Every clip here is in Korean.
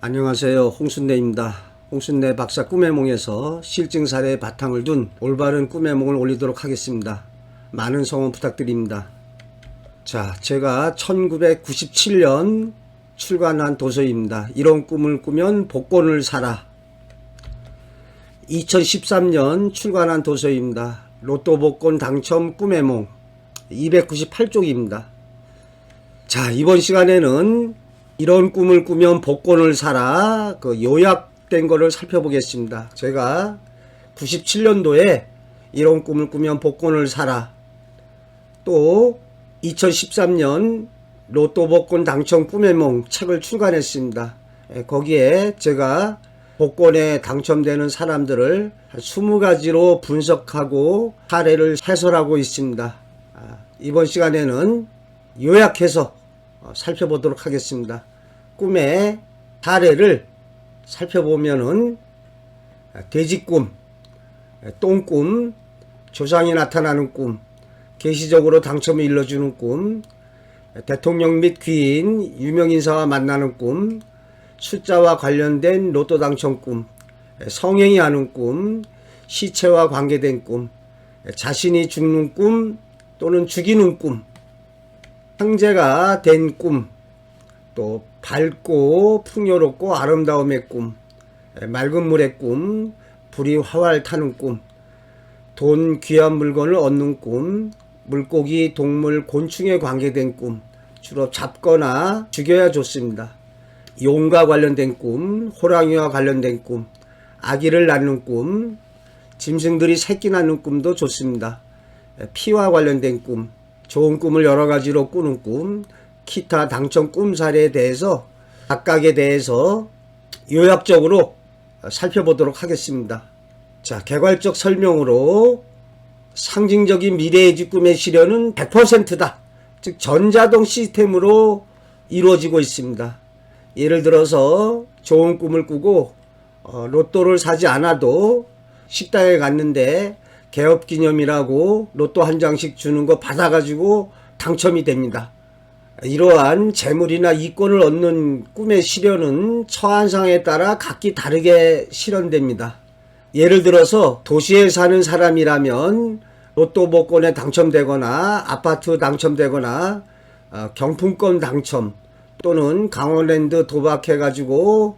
안녕하세요. 홍순례입니다. 홍순례 박사 꿈의 몽에서 실증 사례에 바탕을 둔 올바른 꿈의 몽을 올리도록 하겠습니다. 많은 성원 부탁드립니다. 자, 제가 1997년 출간한 도서입니다. 이런 꿈을 꾸면 복권을 사라. 2013년 출간한 도서입니다. 로또 복권 당첨 꿈의 몽 298쪽입니다. 자, 이번 시간에는 이런 꿈을 꾸면 복권을 사라, 요약된 거를 살펴보겠습니다. 제가 97년도에 이런 꿈을 꾸면 복권을 사라, 또 2013년 로또 복권 당첨 꿈의 몽 책을 출간했습니다. 거기에 제가 복권에 당첨되는 사람들을 20가지로 분석하고 사례를 해설하고 있습니다. 이번 시간에는 요약해서 살펴보도록 하겠습니다. 꿈의 사례를 살펴보면은 돼지꿈, 똥꿈, 조상이 나타나는 꿈, 계시적으로 당첨을 일러주는 꿈, 대통령 및 귀인, 유명인사와 만나는 꿈, 숫자와 관련된 로또 당첨 꿈, 성행위 하는 꿈, 시체와 관계된 꿈, 자신이 죽는 꿈 또는 죽이는 꿈, 형제가 된 꿈, 또 밝고 풍요롭고 아름다움의 꿈, 맑은 물의 꿈, 불이 활활 타는 꿈, 돈 귀한 물건을 얻는 꿈, 물고기, 동물, 곤충에 관계된 꿈, 주로 잡거나 죽여야 좋습니다. 용과 관련된 꿈, 호랑이와 관련된 꿈, 아기를 낳는 꿈, 짐승들이 새끼 낳는 꿈도 좋습니다. 피와 관련된 꿈, 좋은 꿈을 여러 가지로 꾸는 꿈, 기타 당첨 꿈 사례에 대해서 각각에 대해서 요약적으로 살펴보도록 하겠습니다. 자, 개괄적 설명으로 상징적인 미래의 꿈의 실현은 100%다. 즉 전자동 시스템으로 이루어지고 있습니다. 예를 들어서 좋은 꿈을 꾸고 로또를 사지 않아도 식당에 갔는데 개업기념이라고 로또 한 장씩 주는 거 받아가지고 당첨이 됩니다. 이러한 재물이나 이권을 얻는 꿈의 실현은 처한상에 따라 각기 다르게 실현됩니다. 예를 들어서 도시에 사는 사람이라면 로또 복권에 당첨되거나 아파트 당첨되거나 경품권 당첨 또는 강원랜드 도박해가지고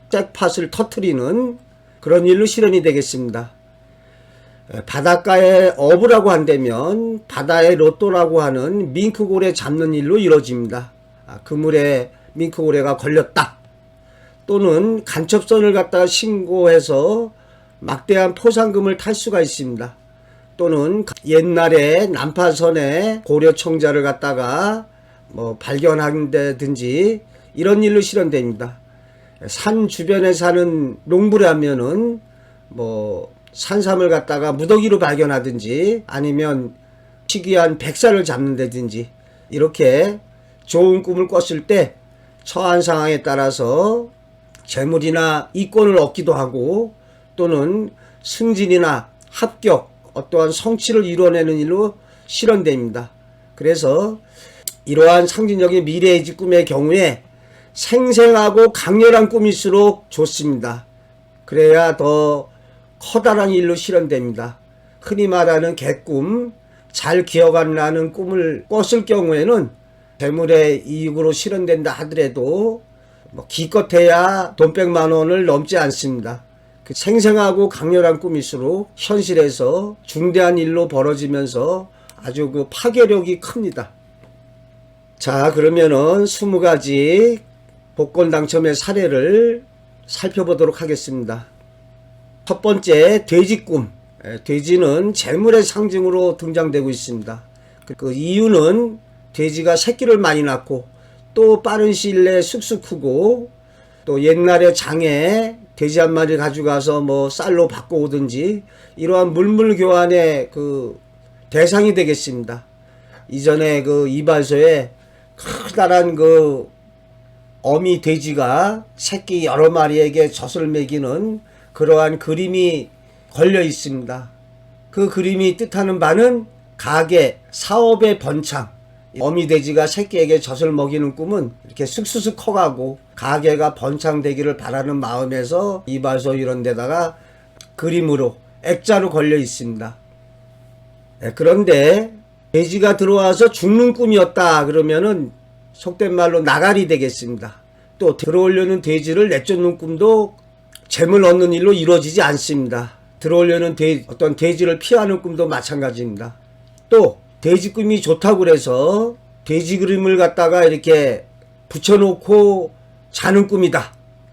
잭팟을 터트리는 그런 일로 실현이 되겠습니다. 바닷가에 어부라고 한다면 바다의 로또라고 하는 밍크고래 잡는 일로 이루어집니다. 그물에 밍크고래가 걸렸다. 또는 간첩선을 갖다가 신고해서 막대한 포상금을 탈 수가 있습니다. 또는 옛날에 난파선에 고려 청자를 갖다가 발견한다든지 이런 일로 실현됩니다. 산 주변에 사는 농부라면은 산삼을 갖다가 무더기로 발견하든지 아니면 희귀한 백사를 잡는다든지 이렇게 좋은 꿈을 꿨을 때 처한 상황에 따라서 재물이나 이권을 얻기도 하고 또는 승진이나 합격, 어떠한 성취를 이뤄내는 일로 실현됩니다. 그래서 이러한 상징적인 미래의 꿈의 경우에 생생하고 강렬한 꿈일수록 좋습니다. 그래야 더 커다란 일로 실현됩니다. 흔히 말하는 개꿈, 잘 기억하는 꿈을 꿨을 경우에는 재물의 이익으로 실현된다 하더라도 기껏해야 돈 100만 원을 넘지 않습니다. 생생하고 강렬한 꿈일수록 현실에서 중대한 일로 벌어지면서 아주 파괴력이 큽니다. 자, 그러면은 20가지 복권 당첨의 사례를 살펴보도록 하겠습니다. 첫 번째, 돼지꿈. 돼지는 재물의 상징으로 등장되고 있습니다. 그 이유는 돼지가 새끼를 많이 낳고 또 빠른 시일 내에 쑥쑥 크고 또 옛날에 장에 돼지 한 마리 가져가서 쌀로 바꿔오든지 이러한 물물 교환의 대상이 되겠습니다. 이전에 이발소에 커다란 어미 돼지가 새끼 여러 마리에게 젖을 먹이는 그러한 그림이 걸려 있습니다. 그 그림이 뜻하는 바는 가게, 사업의 번창, 어미돼지가 새끼에게 젖을 먹이는 꿈은 이렇게 슥슥슥 커가고 가게가 번창되기를 바라는 마음에서 이발소 이런 데다가 그림으로 액자로 걸려 있습니다. 그런데 돼지가 들어와서 죽는 꿈이었다 그러면은 속된 말로 나가리 되겠습니다. 또 들어오려는 돼지를 내쫓는 꿈도 재물 얻는 일로 이루어지지 않습니다. 들어오려는 어떤 돼지를 피하는 꿈도 마찬가지입니다. 또 돼지 꿈이 좋다고 그래서 돼지 그림을 갖다가 이렇게 붙여놓고 자는 꿈이다.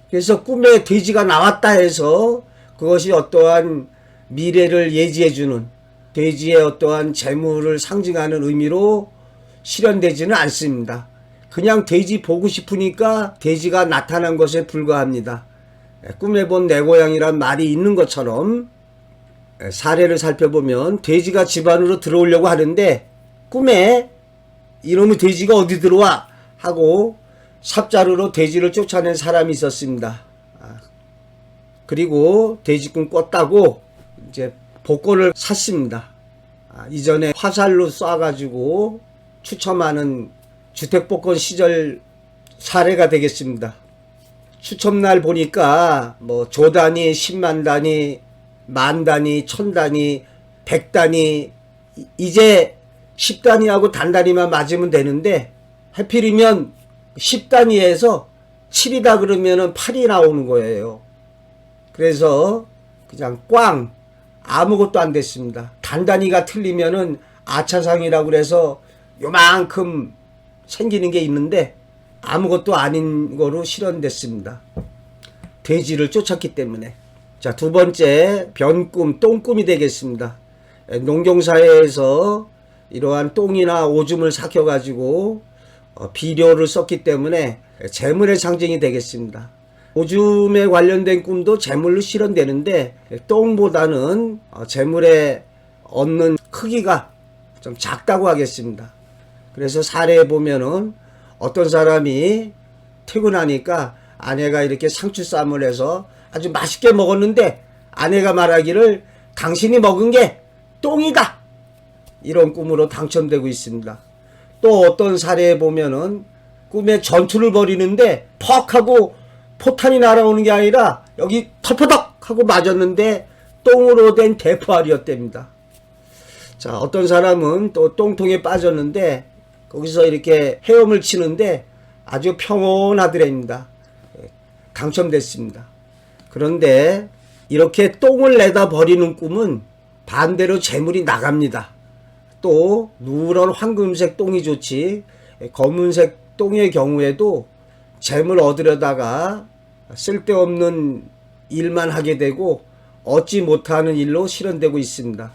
그래서 꿈에 돼지가 나왔다 해서 그것이 어떠한 미래를 예지해주는 돼지의 어떠한 재물을 상징하는 의미로 실현되지는 않습니다. 그냥 돼지 보고 싶으니까 돼지가 나타난 것에 불과합니다. 꿈에 본 내 고향이란 말이 있는 것처럼 사례를 살펴보면 돼지가 집 안으로 들어오려고 하는데 꿈에 이놈의 돼지가 어디 들어와 하고 삽자루로 돼지를 쫓아낸 사람이 있었습니다. 그리고 돼지꿈 꿨다고 이제 복권을 샀습니다. 이전에 화살로 쏴가지고 추첨하는 주택복권 시절 사례가 되겠습니다. 추첨날 보니까 뭐 조단위, 10만 단위, 만 단위, 1000단위, 100단위, 이제 10단위하고 단단위만 맞으면 되는데 하필이면 10단위에서 7이다 그러면은 8이 나오는 거예요. 그래서 그냥 꽝 아무것도 안 됐습니다. 단단위가 틀리면은 아차상이라고 그래서 요만큼 생기는 게 있는데 아무것도 아닌 거로 실현됐습니다. 돼지를 쫓았기 때문에. 자, 두 번째 변꿈, 똥꿈이 되겠습니다. 농경사회에서 이러한 똥이나 오줌을 삭혀가지고 비료를 썼기 때문에 재물의 상징이 되겠습니다. 오줌에 관련된 꿈도 재물로 실현되는데 똥보다는 재물에 얻는 크기가 좀 작다고 하겠습니다. 그래서 사례에 보면은 어떤 사람이 퇴근하니까 아내가 이렇게 상추쌈을 해서 아주 맛있게 먹었는데 아내가 말하기를 당신이 먹은 게 똥이다. 이런 꿈으로 당첨되고 있습니다. 또 어떤 사례에 보면은 꿈에 전투를 벌이는데 퍽 하고 포탄이 날아오는 게 아니라 여기 털퍼덕 하고 맞았는데 똥으로 된 대포알이었답니다. 자, 어떤 사람은 또 똥통에 빠졌는데 거기서 이렇게 헤엄을 치는데 아주 평온하더랍니다. 당첨됐습니다. 그런데 이렇게 똥을 내다 버리는 꿈은 반대로 재물이 나갑니다. 또 누런 황금색 똥이 좋지 검은색 똥의 경우에도 재물 얻으려다가 쓸데없는 일만 하게 되고 얻지 못하는 일로 실현되고 있습니다.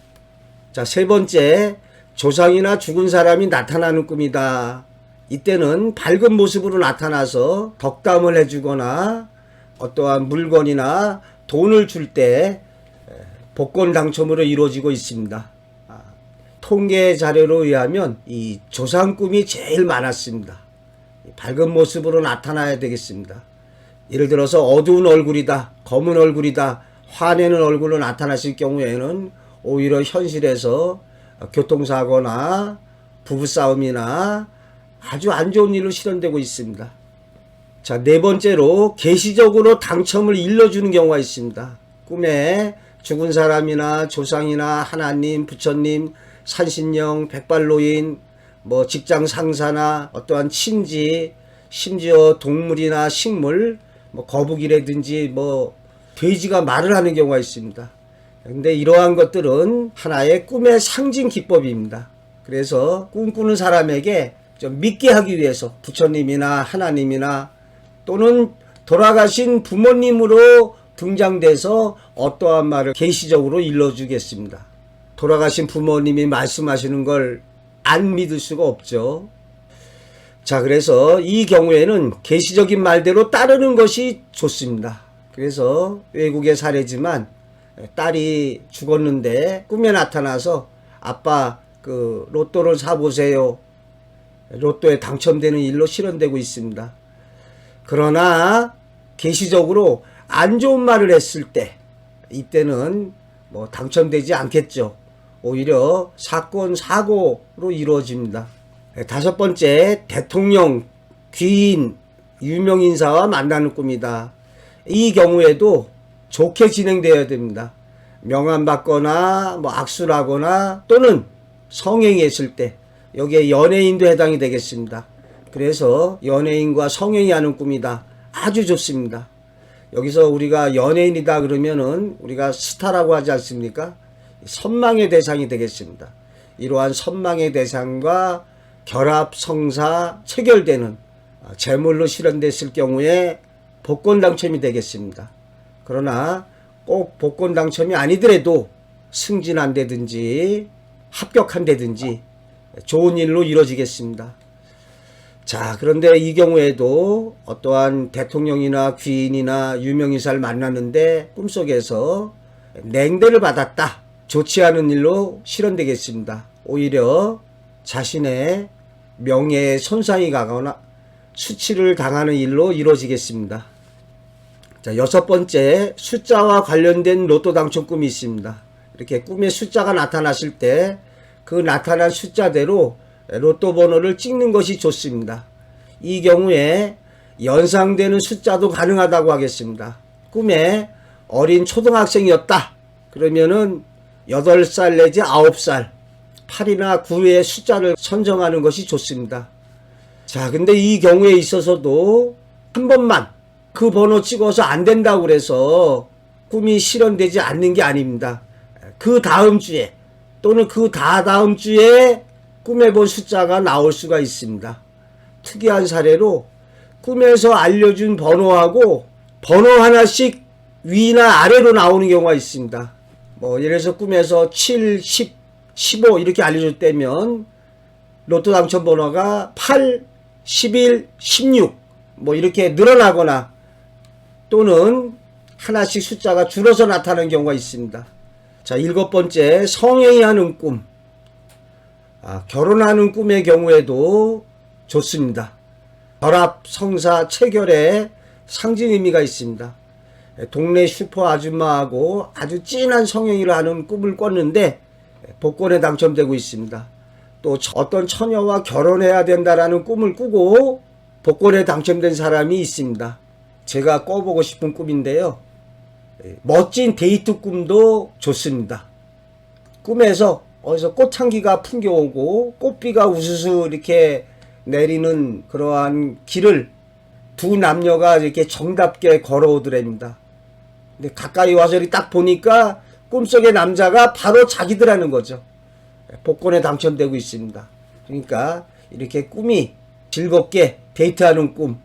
자, 세 번째, 조상이나 죽은 사람이 나타나는 꿈이다. 이때는 밝은 모습으로 나타나서 덕담을 해주거나 어떠한 물건이나 돈을 줄 때 복권 당첨으로 이루어지고 있습니다. 통계 자료로 의하면 이 조상 꿈이 제일 많았습니다. 밝은 모습으로 나타나야 되겠습니다. 예를 들어서 어두운 얼굴이다, 검은 얼굴이다, 화내는 얼굴로 나타나실 경우에는 오히려 현실에서 교통사고나 부부싸움이나 아주 안 좋은 일로 실현되고 있습니다. 자, 네 번째로 계시적으로 당첨을 일러주는 경우가 있습니다. 꿈에 죽은 사람이나 조상이나 하나님, 부처님, 산신령, 백발노인, 뭐 직장 상사나 어떠한 친지, 심지어 동물이나 식물, 뭐 거북이라든지 뭐 돼지가 말을 하는 경우가 있습니다. 근데 이러한 것들은 하나의 꿈의 상징 기법입니다. 그래서 꿈꾸는 사람에게 좀 믿게 하기 위해서 부처님이나 하나님이나 또는 돌아가신 부모님으로 등장돼서 어떠한 말을 계시적으로 일러주겠습니다. 돌아가신 부모님이 말씀하시는 걸 안 믿을 수가 없죠. 자, 그래서 이 경우에는 계시적인 말대로 따르는 것이 좋습니다. 그래서 외국의 사례지만 딸이 죽었는데 꿈에 나타나서 아빠 그 로또를 사보세요. 로또에 당첨되는 일로 실현되고 있습니다. 그러나 계시적으로 안 좋은 말을 했을 때 이때는 뭐 당첨되지 않겠죠. 오히려 사건 사고로 이루어집니다. 다섯 번째, 대통령, 귀인, 유명인사와 만나는 꿈이다. 이 경우에도 좋게 진행되어야 됩니다. 명함 받거나 뭐 악수를 하거나 또는 성행위 했을 때, 여기에 연예인도 해당이 되겠습니다. 그래서 연예인과 성행위 하는 꿈이다. 아주 좋습니다. 여기서 우리가 연예인이다 그러면은 우리가 스타라고 하지 않습니까? 선망의 대상이 되겠습니다. 이러한 선망의 대상과 결합, 성사, 체결되는 제물로 실현됐을 경우에 복권 당첨이 되겠습니다. 그러나 꼭 복권 당첨이 아니더라도 승진한다든지 합격한다든지 좋은 일로 이루어지겠습니다. 자, 그런데 이 경우에도 어떠한 대통령이나 귀인이나 유명인사를 만났는데 꿈속에서 냉대를 받았다. 좋지 않은 일로 실현되겠습니다. 오히려 자신의 명예에 손상이 가거나 수치를 당하는 일로 이루어지겠습니다. 자, 여섯 번째, 숫자와 관련된 로또 당첨 꿈이 있습니다. 이렇게 꿈에 숫자가 나타났을 때 그 나타난 숫자대로 로또 번호를 찍는 것이 좋습니다. 이 경우에 연상되는 숫자도 가능하다고 하겠습니다. 꿈에 어린 초등학생이었다. 그러면은 8살 내지 9살, 8이나 9의 숫자를 선정하는 것이 좋습니다. 자, 근데 이 경우에 있어서도 한 번만 그 번호 찍어서 안 된다고 그래서 꿈이 실현되지 않는 게 아닙니다. 그 다음 주에 또는 그 다다음 주에 꿈에 본 숫자가 나올 수가 있습니다. 특이한 사례로 꿈에서 알려준 번호하고 번호 하나씩 위나 아래로 나오는 경우가 있습니다. 뭐 예를 들어서 꿈에서 7, 10, 15 이렇게 알려줬다면 로또 당첨 번호가 8, 11, 16 뭐 이렇게 늘어나거나 또는 하나씩 숫자가 줄어서 나타나는 경우가 있습니다. 자, 일곱 번째, 성행위 하는 꿈. 결혼하는 꿈의 경우에도 좋습니다. 결합, 성사, 체결에 상징 의미가 있습니다. 동네 슈퍼 아줌마하고 아주 진한 성행위를 하는 꿈을 꿨는데 복권에 당첨되고 있습니다. 또 어떤 처녀와 결혼해야 된다라는 꿈을 꾸고 복권에 당첨된 사람이 있습니다. 제가 꿔보고 싶은 꿈인데요. 멋진 데이트 꿈도 좋습니다. 꿈에서 어디서 꽃향기가 풍겨오고 꽃비가 우수수 이렇게 내리는 그러한 길을 두 남녀가 이렇게 정답게 걸어오더랍니다. 근데 가까이 와서 이렇게 딱 보니까 꿈속의 남자가 바로 자기더라는 거죠. 복권에 당첨되고 있습니다. 그러니까 이렇게 꿈이 즐겁게 데이트하는 꿈,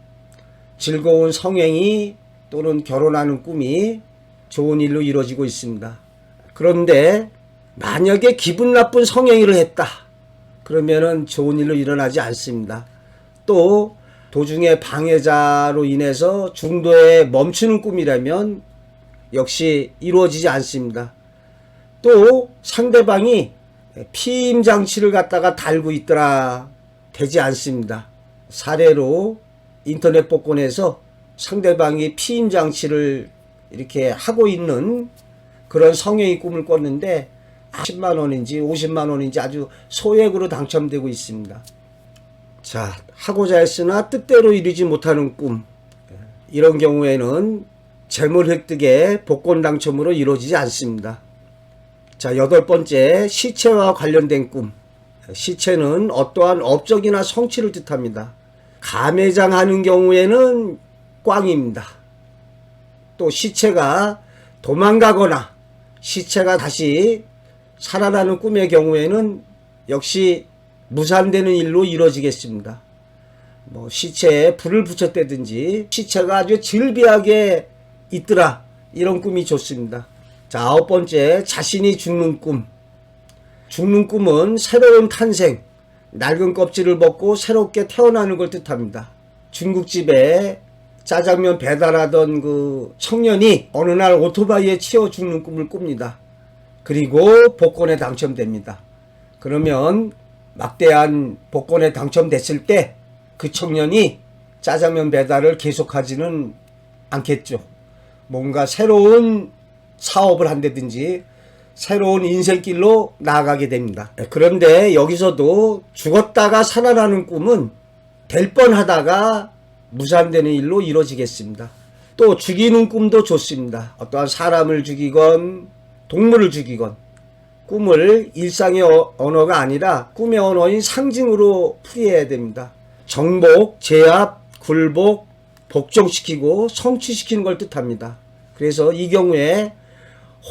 즐거운 성행위 또는 결혼하는 꿈이 좋은 일로 이루어지고 있습니다. 그런데 만약에 기분 나쁜 성행위를 했다. 그러면은 좋은 일로 일어나지 않습니다. 또 도중에 방해자로 인해서 중도에 멈추는 꿈이라면 역시 이루어지지 않습니다. 또 상대방이 피임 장치를 갖다가 달고 있더라. 되지 않습니다. 사례로 인터넷 복권에서 상대방이 피임 장치를 이렇게 하고 있는 그런 성행위 꿈을 꿨는데 10만 원인지 50만 원인지 아주 소액으로 당첨되고 있습니다. 자, 하고자 했으나 뜻대로 이루지 못하는 꿈. 이런 경우에는 재물 획득에 복권 당첨으로 이루어지지 않습니다. 자, 여덟 번째, 시체와 관련된 꿈. 시체는 어떠한 업적이나 성취를 뜻합니다. 가매장하는 경우에는 꽝입니다. 또 시체가 도망가거나 시체가 다시 살아나는 꿈의 경우에는 역시 무산되는 일로 이루어지겠습니다. 뭐 시체에 불을 붙였다든지 시체가 아주 즐비하게 있더라. 이런 꿈이 좋습니다. 자, 아홉 번째, 자신이 죽는 꿈. 죽는 꿈은 새로운 탄생, 낡은 껍질을 벗고 새롭게 태어나는 걸 뜻합니다. 중국집에 짜장면 배달하던 그 청년이 어느 날 오토바이에 치여 죽는 꿈을 꿉니다. 그리고 복권에 당첨됩니다. 그러면 막대한 복권에 당첨됐을 때 그 청년이 짜장면 배달을 계속하지는 않겠죠. 뭔가 새로운 사업을 한다든지 새로운 인생길로 나아가게 됩니다. 그런데 여기서도 죽었다가 살아나는 꿈은 될 뻔하다가 무산되는 일로 이루어지겠습니다. 또 죽이는 꿈도 좋습니다. 어떠한 사람을 죽이건 동물을 죽이건 꿈을 일상의 언어가 아니라 꿈의 언어인 상징으로 풀이해야 됩니다. 정복, 제압, 굴복, 복종시키고 성취시키는 걸 뜻합니다. 그래서 이 경우에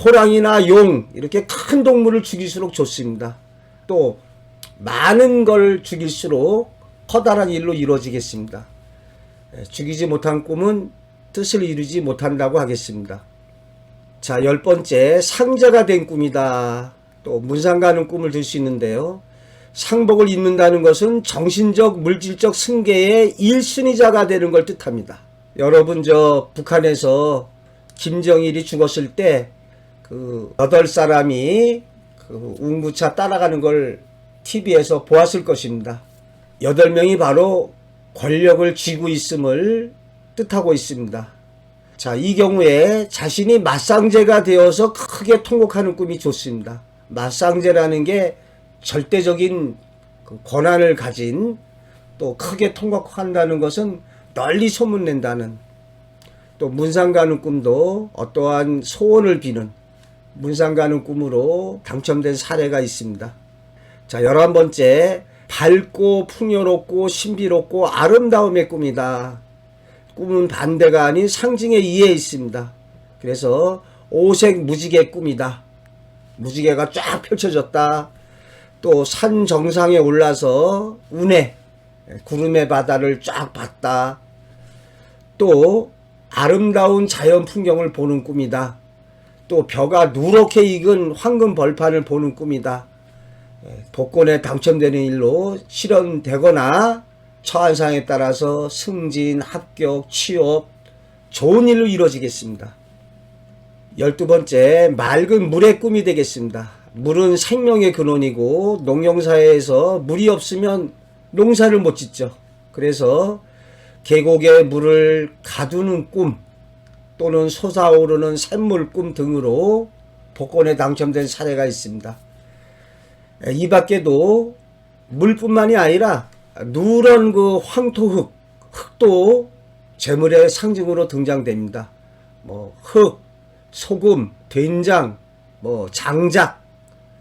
호랑이나 용 이렇게 큰 동물을 죽일수록 좋습니다. 또 많은 걸 죽일수록 커다란 일로 이루어지겠습니다. 죽이지 못한 꿈은 뜻을 이루지 못한다고 하겠습니다. 자, 10번째, 상자가 된 꿈이다. 또 문상 가는 꿈을 들 수 있는데요. 상복을 입는다는 것은 정신적, 물질적 승계의 1순위자가 되는 걸 뜻합니다. 여러분 북한에서 김정일이 죽었을 때 그 8사람이 그 운구차 따라가는 걸 TV에서 보았을 것입니다. 8명이 바로 권력을 쥐고 있음을 뜻하고 있습니다. 자, 이 경우에 자신이 맞상제가 되어서 크게 통곡하는 꿈이 좋습니다. 맞상제라는 게 절대적인 그 권한을 가진, 또 크게 통곡한다는 것은 널리 소문낸다는, 또 문상 가는 꿈도 어떠한 소원을 비는 문상 가는 꿈으로 당첨된 사례가 있습니다. 자, 11번째, 밝고 풍요롭고 신비롭고 아름다움의 꿈이다. 꿈은 반대가 아닌 상징의 이에 있습니다. 그래서 오색 무지개 꿈이다. 무지개가 쫙 펼쳐졌다. 또 산 정상에 올라서 운해, 구름의 바다를 쫙 봤다. 또 아름다운 자연 풍경을 보는 꿈이다. 또 벼가 누렇게 익은 황금 벌판을 보는 꿈이다. 복권에 당첨되는 일로 실현되거나 처한상에 따라서 승진, 합격, 취업, 좋은 일로 이루어지겠습니다. 12번째, 맑은 물의 꿈이 되겠습니다. 물은 생명의 근원이고 농경사회에서 물이 없으면 농사를 못 짓죠. 그래서 계곡에 물을 가두는 꿈 또는 솟아오르는 샘물 꿈 등으로 복권에 당첨된 사례가 있습니다. 이 밖에도 물뿐만이 아니라 누런 그 황토흙, 흙도 재물의 상징으로 등장됩니다. 흙, 소금, 된장, 장작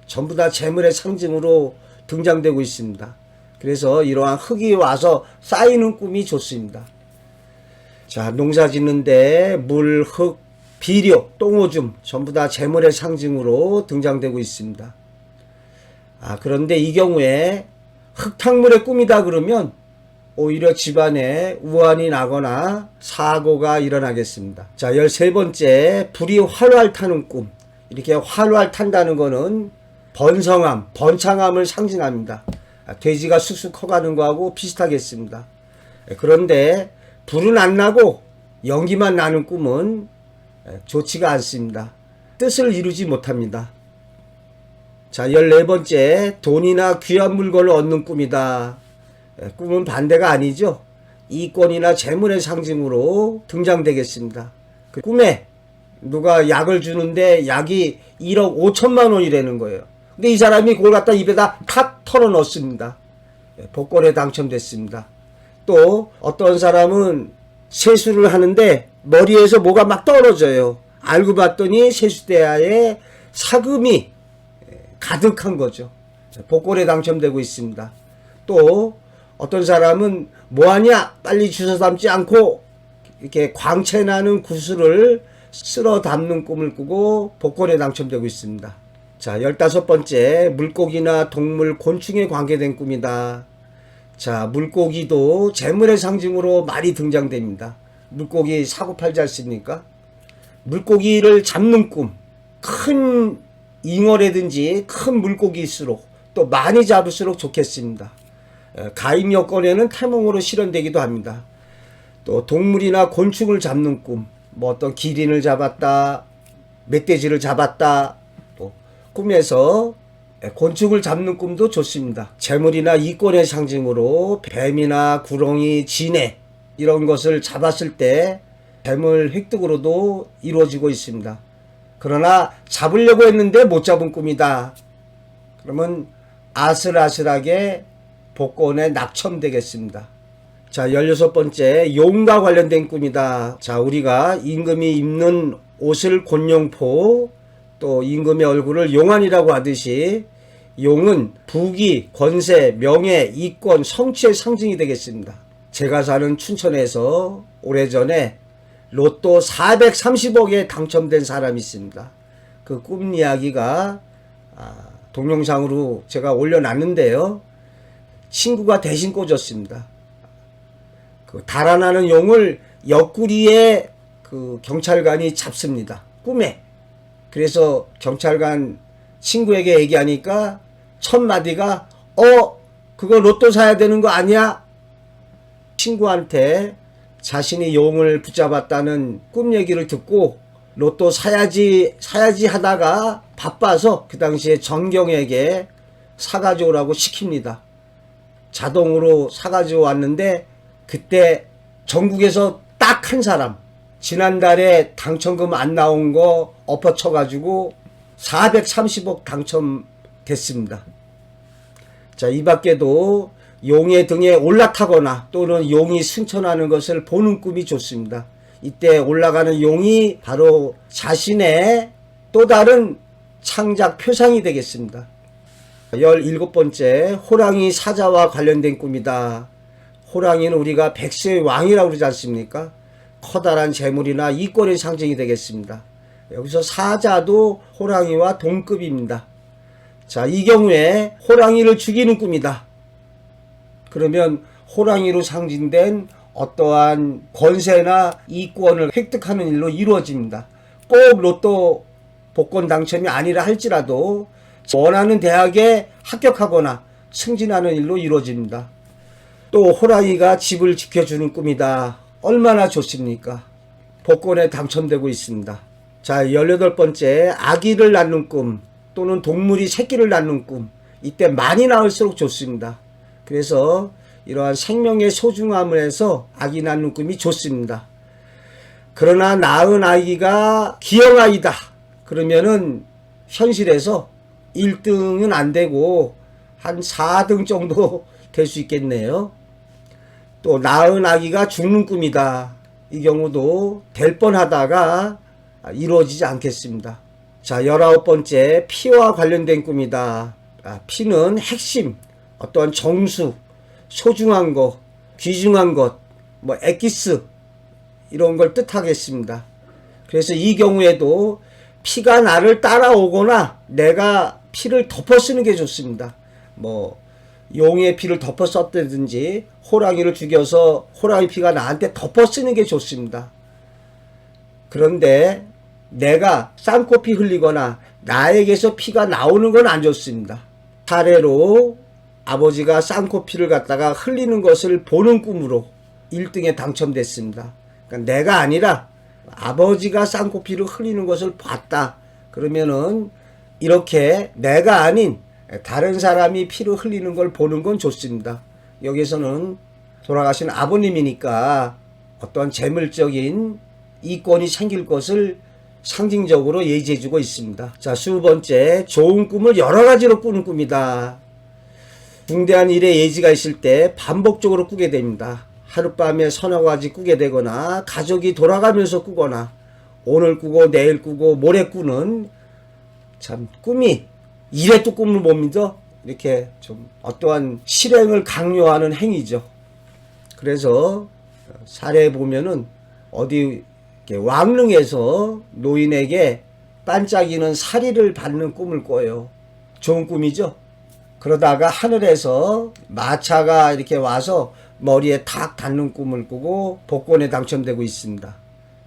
전부 다 재물의 상징으로 등장되고 있습니다. 그래서 이러한 흙이 와서 쌓이는 꿈이 좋습니다. 자, 농사 짓는데 물, 흙, 비료, 똥오줌 전부 다 재물의 상징으로 등장되고 있습니다. 그런데 이 경우에 흙탕물의 꿈이다 그러면 오히려 집안에 우환이 나거나 사고가 일어나겠습니다. 자, 13번째, 불이 활활 타는 꿈. 이렇게 활활 탄다는 거는 번성함, 번창함을 상징합니다. 돼지가 쑥쑥 커가는 거하고 비슷하겠습니다. 그런데 불은 안 나고 연기만 나는 꿈은 좋지가 않습니다. 뜻을 이루지 못합니다. 자, 14번째, 돈이나 귀한 물건을 얻는 꿈이다. 꿈은 반대가 아니죠. 이권이나 재물의 상징으로 등장되겠습니다. 그 꿈에 누가 약을 주는데 약이 1억 5천만 원이라는 거예요. 근데 이 사람이 그걸 갖다 입에다 탁 털어 넣습니다. 복권에 당첨됐습니다. 또 어떤 사람은 세수를 하는데 머리에서 뭐가 막 떨어져요. 알고 봤더니 세수대야에 사금이 가득한 거죠. 복권에 당첨되고 있습니다. 또 어떤 사람은 뭐하냐, 빨리 주워 담지 않고 이렇게 광채나는 구슬을 쓸어 담는 꿈을 꾸고 복권에 당첨되고 있습니다. 자, 15번째, 물고기나 동물, 곤충에 관계된 꿈이다. 자, 물고기도 재물의 상징으로 많이 등장됩니다. 물고기 사고 팔지 않습니까? 물고기를 잡는 꿈, 큰 잉어라든지 큰 물고기일수록 또 많이 잡을수록 좋겠습니다. 가입 여건에는 태몽으로 실현되기도 합니다. 또 동물이나 곤충을 잡는 꿈, 어떤 기린을 잡았다, 멧돼지를 잡았다, 또 꿈에서 곤충을 잡는 꿈도 좋습니다. 재물이나 이권의 상징으로 뱀이나 구렁이, 진해 이런 것을 잡았을 때 재물 획득으로도 이루어지고 있습니다. 그러나 잡으려고 했는데 못 잡은 꿈이다. 그러면 아슬아슬하게 복권에 낙첨되겠습니다. 자, 16번째, 용과 관련된 꿈이다. 자, 우리가 임금이 입는 옷을 곤용포, 또 임금의 얼굴을 용안이라고 하듯이 용은 부귀, 권세, 명예, 이권, 성취의 상징이 되겠습니다. 제가 사는 춘천에서 오래전에 로또 430억에 당첨된 사람이 있습니다. 그 꿈 이야기가 동영상으로 제가 올려놨는데요. 친구가 대신 꽂았습니다. 그 달아나는 용을 옆구리에 그 경찰관이 잡습니다. 꿈에. 그래서 경찰관 친구에게 얘기하니까 첫 마디가 그거 로또 사야 되는 거 아니야? 친구한테 자신이 용을 붙잡았다는 꿈 얘기를 듣고 로또 사야지 하다가 바빠서 그 당시에 전경에게 사가져오라고 시킵니다. 자동으로 사가지고 왔는데 그때 전국에서 딱 한 사람, 지난달에 당첨금 안 나온 거 엎어쳐가지고 430억 당첨됐습니다. 자, 이 밖에도 용의 등에 올라타거나 또는 용이 승천하는 것을 보는 꿈이 좋습니다. 이때 올라가는 용이 바로 자신의 또 다른 창작 표상이 되겠습니다. 17번째, 호랑이 사자와 관련된 꿈이다. 호랑이는 우리가 백세의 왕이라고 그러지 않습니까? 커다란 재물이나 이권의 상징이 되겠습니다. 여기서 사자도 호랑이와 동급입니다. 자, 이 경우에 호랑이를 죽이는 꿈이다. 그러면 호랑이로 상징된 어떠한 권세나 이권을 획득하는 일로 이루어집니다. 꼭 로또 복권 당첨이 아니라 할지라도 원하는 대학에 합격하거나 승진하는 일로 이루어집니다. 또 호랑이가 집을 지켜주는 꿈이다. 얼마나 좋습니까? 복권에 당첨되고 있습니다. 자, 18번째, 아기를 낳는 꿈 또는 동물이 새끼를 낳는 꿈. 이때 많이 낳을수록 좋습니다. 그래서 이러한 생명의 소중함을 해서 아기 낳는 꿈이 좋습니다. 그러나 낳은 아기가 기형아이다. 그러면은 현실에서 1등은 안 되고 한 4등 정도 될 수 있겠네요. 또 낳은 아기가 죽는 꿈이다. 이 경우도 될 뻔하다가 이루어지지 않겠습니다. 자, 19번째, 피와 관련된 꿈이다. 피는 핵심, 어떠한 정수, 소중한 것, 귀중한 것, 엑기스 이런 걸 뜻하겠습니다. 그래서 이 경우에도 피가 나를 따라오거나 내가 피를 덮어 쓰는 게 좋습니다. 용의 피를 덮어 썼다든지 호랑이를 죽여서 호랑이 피가 나한테 덮어 쓰는 게 좋습니다. 그런데 내가 쌍코피 흘리거나 나에게서 피가 나오는 건 안 좋습니다. 사례로 아버지가 쌍코피를 갖다가 흘리는 것을 보는 꿈으로 1등에 당첨됐습니다. 그러니까 내가 아니라 아버지가 쌍코피를 흘리는 것을 봤다. 그러면은 이렇게 내가 아닌 다른 사람이 피를 흘리는 걸 보는 건 좋습니다. 여기서는 돌아가신 아버님이니까 어떠한 재물적인 이권이 생길 것을 상징적으로 예지해주고 있습니다. 자, 20번째, 좋은 꿈을 여러 가지로 꾸는 꿈이다. 중대한 일에 예지가 있을 때 반복적으로 꾸게 됩니다. 하룻밤에 서너 가지 꾸게 되거나 가족이 돌아가면서 꾸거나 오늘 꾸고 내일 꾸고 모레 꾸는 참 꿈이 이래 또 꿈을 못 믿어? 이렇게 좀 어떠한 실행을 강요하는 행위죠. 그래서 사례에 보면은 어디 왕릉에서 노인에게 반짝이는 사리를 받는 꿈을 꿔요. 좋은 꿈이죠. 그러다가 하늘에서 마차가 이렇게 와서 머리에 탁 닿는 꿈을 꾸고 복권에 당첨되고 있습니다.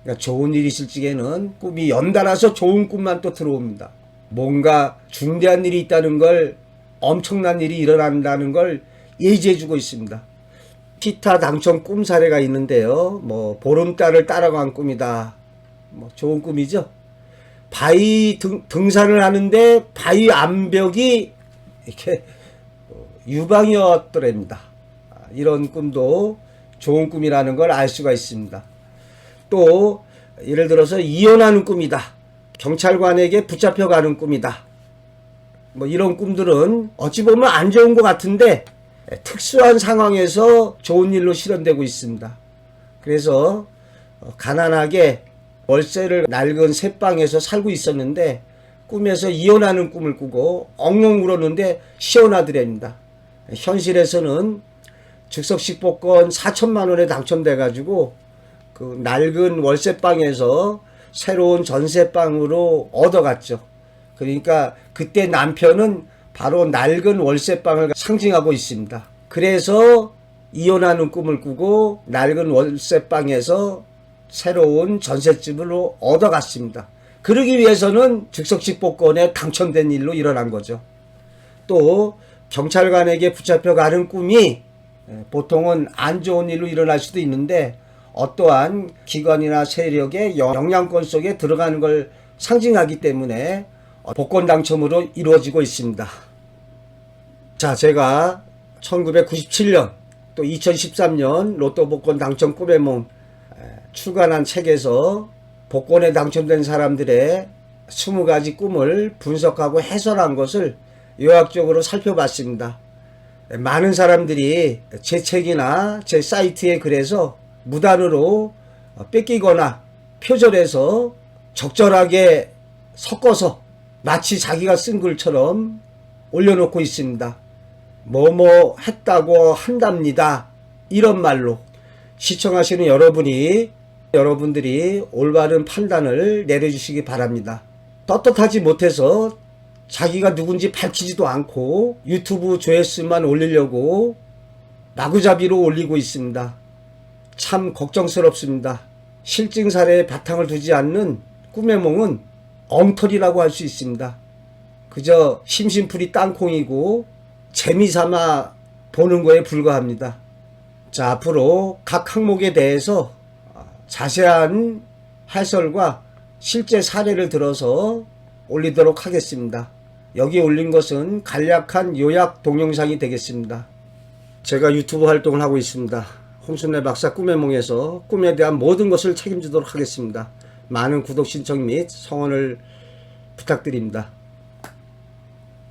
그러니까 좋은 일이 있을 적에는 꿈이 연달아서 좋은 꿈만 또 들어옵니다. 뭔가 중대한 일이 있다는 걸, 엄청난 일이 일어난다는 걸 예지해주고 있습니다. 기타 당첨 꿈 사례가 있는데요. 보름달을 따라간 꿈이다. 좋은 꿈이죠. 바위 등산을 하는데 바위 암벽이 이렇게 유방이었더랍니다. 이런 꿈도 좋은 꿈이라는 걸 알 수가 있습니다. 또 예를 들어서 이혼하는 꿈이다. 경찰관에게 붙잡혀가는 꿈이다. 뭐 이런 꿈들은 어찌 보면 안 좋은 것 같은데 특수한 상황에서 좋은 일로 실현되고 있습니다. 그래서 가난하게 월세를 낡은 새방에서 살고 있었는데 꿈에서 이혼하는 꿈을 꾸고 엉엉 울었는데 시원하더랍니다. 현실에서는 즉석식 복권 4천만 원에 당첨돼 가지고 그 낡은 월세방에서 새로운 전세방으로 얻어갔죠. 그러니까 그때 남편은 바로 낡은 월세방을 상징하고 있습니다. 그래서 이혼하는 꿈을 꾸고 낡은 월세방에서 새로운 전셋집으로 얻어갔습니다. 그러기 위해서는 즉석식 복권에 당첨된 일로 일어난 거죠. 또 경찰관에게 붙잡혀가는 꿈이 보통은 안 좋은 일로 일어날 수도 있는데 어떠한 기관이나 세력의 영향권 속에 들어가는 걸 상징하기 때문에 복권 당첨으로 이루어지고 있습니다. 자, 제가 1997년 또 2013년 로또 복권 당첨 꿈의夢 출간한 책에서 복권에 당첨된 사람들의 20가지 꿈을 분석하고 해설한 것을 요약적으로 살펴봤습니다. 많은 사람들이 제 책이나 제 사이트에 글에서 무단으로 뺏기거나 표절해서 적절하게 섞어서 마치 자기가 쓴 글처럼 올려놓고 있습니다. 뭐뭐 했다고 한답니다. 이런 말로 시청하시는 여러분들이 올바른 판단을 내려주시기 바랍니다. 떳떳하지 못해서 자기가 누군지 밝히지도 않고 유튜브 조회수만 올리려고 마구잡이로 올리고 있습니다. 참 걱정스럽습니다. 실증 사례에 바탕을 두지 않는 꿈의 몽은 엉터리라고 할 수 있습니다. 그저 심심풀이 땅콩이고 재미삼아 보는 거에 불과합니다. 자, 앞으로 각 항목에 대해서 자세한 해설과 실제 사례를 들어서 올리도록 하겠습니다. 여기 올린 것은 간략한 요약 동영상이 되겠습니다. 제가 유튜브 활동을 하고 있습니다. 홍순례 박사 꿈의 몽에서 꿈에 대한 모든 것을 책임지도록 하겠습니다. 많은 구독 신청 및 성원을 부탁드립니다.